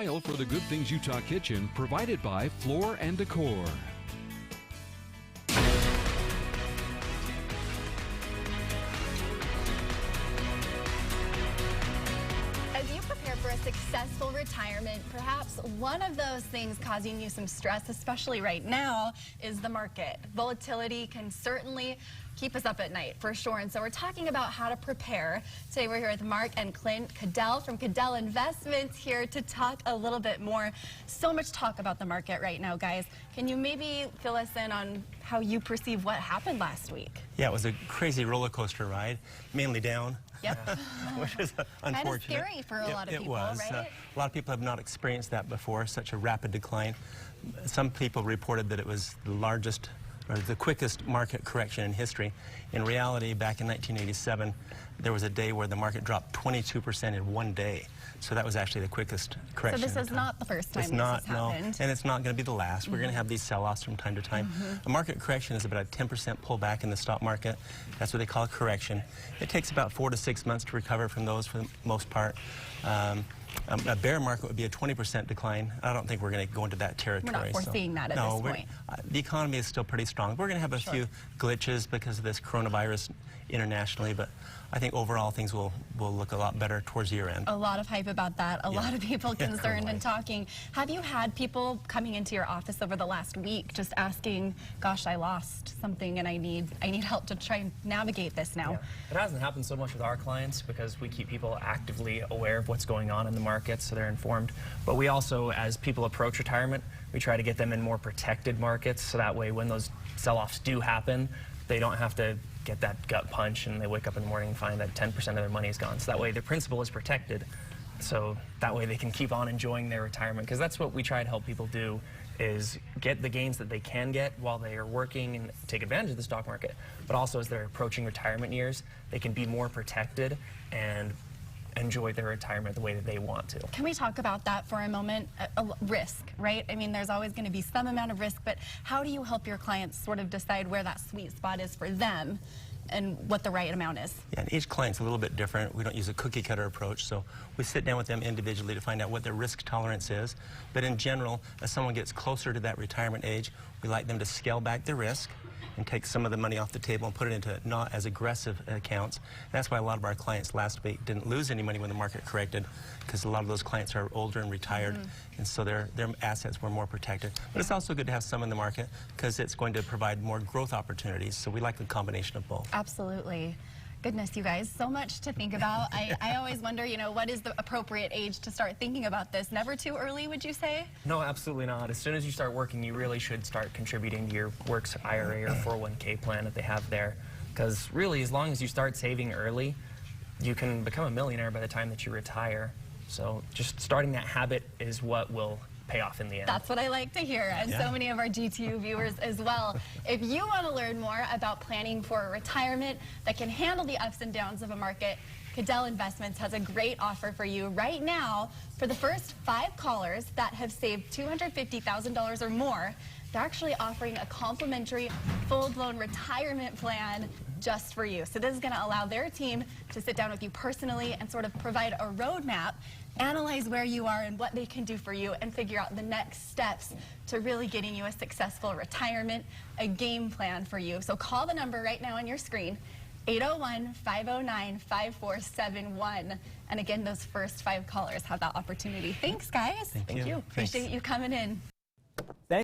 Style for the Good Things Utah Kitchen, provided by Floor and Decor. As you prepare for a successful retirement, perhaps one of those things causing you some stress, especially right now, is the market. Volatility can certainly keep us up at night, for sure. And so we're talking about how to prepare. Today we're here with Mark and Clint Cowdell from Cowdell Investments here to talk a little bit more. So much talk about the market right now, guys. Can you maybe fill us in on how you perceive what happened last week? Yeah, it was a crazy roller coaster ride, mainly down. Yep. Which is unfortunate. Kind of scary for a lot of people, right? A lot of people have not experienced that before, such a rapid decline. Some people reported that it was the largest or the quickest market correction in history. In reality, back in 1987, there was a day where the market dropped 22% in one day. So that was actually the quickest correction. So this is not the first time this has happened. No, and it's not going to be the last. We're going to have these sell-offs from time to time. A market correction is about a 10% pullback in the stock market. That's what they call a correction. It takes about 4 to 6 months to recover from those for the most part. A bear market would be a 20% decline. I don't think we're going to go into that territory. We're not foreseeing that at this point. The economy is still pretty strong. We're going to have a few glitches because of this coronavirus internationally, but I think overall things will look a lot better towards year end. A lot of hype about that. A lot of people concerned and talking. Have you had people coming into your office over the last week just asking, gosh, I lost something and I need help to try and navigate this now? Yeah. It hasn't happened so much with our clients because we keep people actively aware of what's going on in the market so they're informed. But we also, as people approach retirement, we try to get them in more protected markets so that way when those sell-offs do happen, they don't have to get that gut punch and they wake up in the morning and find that 10% of their money is gone. So that way their principal is protected. So that way they can keep on enjoying their retirement, because that's what we try to help people do, is get the gains that they can get while they are working and take advantage of the stock market. But also as they're approaching retirement years, they can be more protected and enjoy their retirement the way that they want to. Can we talk about that for a moment? Risk, right? I mean, there's always going to be some amount of risk, but how do you help your clients sort of decide where that sweet spot is for them and what the right amount is? Yeah, and each client's a little bit different. We don't use a cookie cutter approach, so we sit down with them individually to find out what their risk tolerance is. But in general, as someone gets closer to that retirement age, we like them to scale back their risk and take some of the money off the table and put it into not as aggressive accounts. That's why a lot of our clients last week didn't lose any money when the market corrected, because a lot of those clients are older and retired, and so their assets were more protected. But it's also good to have some in the market because it's going to provide more growth opportunities, so we like the combination of both. Absolutely. Goodness, you guys, so much to think about. I always wonder, you know, what is the appropriate age to start thinking about this? Never too early, would you say? No, absolutely not. As soon as you start working, you really should start contributing to your works IRA or 401k plan that they have there. Because really, as long as you start saving early, you can become a millionaire by the time that you retire. So just starting that habit is what will pay off in the end. That's what I like to hear, and so many of our GTU viewers as well. If you want to learn more about planning for a retirement that can handle the ups and downs of a market, Cowdell Investments has a great offer for you right now. For the first 5 callers that have saved $250,000 or more, they're actually offering a complimentary full-blown retirement plan just for you. So this is going to allow their team to sit down with you personally and sort of provide a roadmap, analyze where you are and what they can do for you, and figure out the next steps to really getting you a successful retirement, a game plan for you. So call the number right now on your screen, 801-509-5471. And again, those first 5 callers have that opportunity. Thank guys. Thank you. Appreciate you coming in.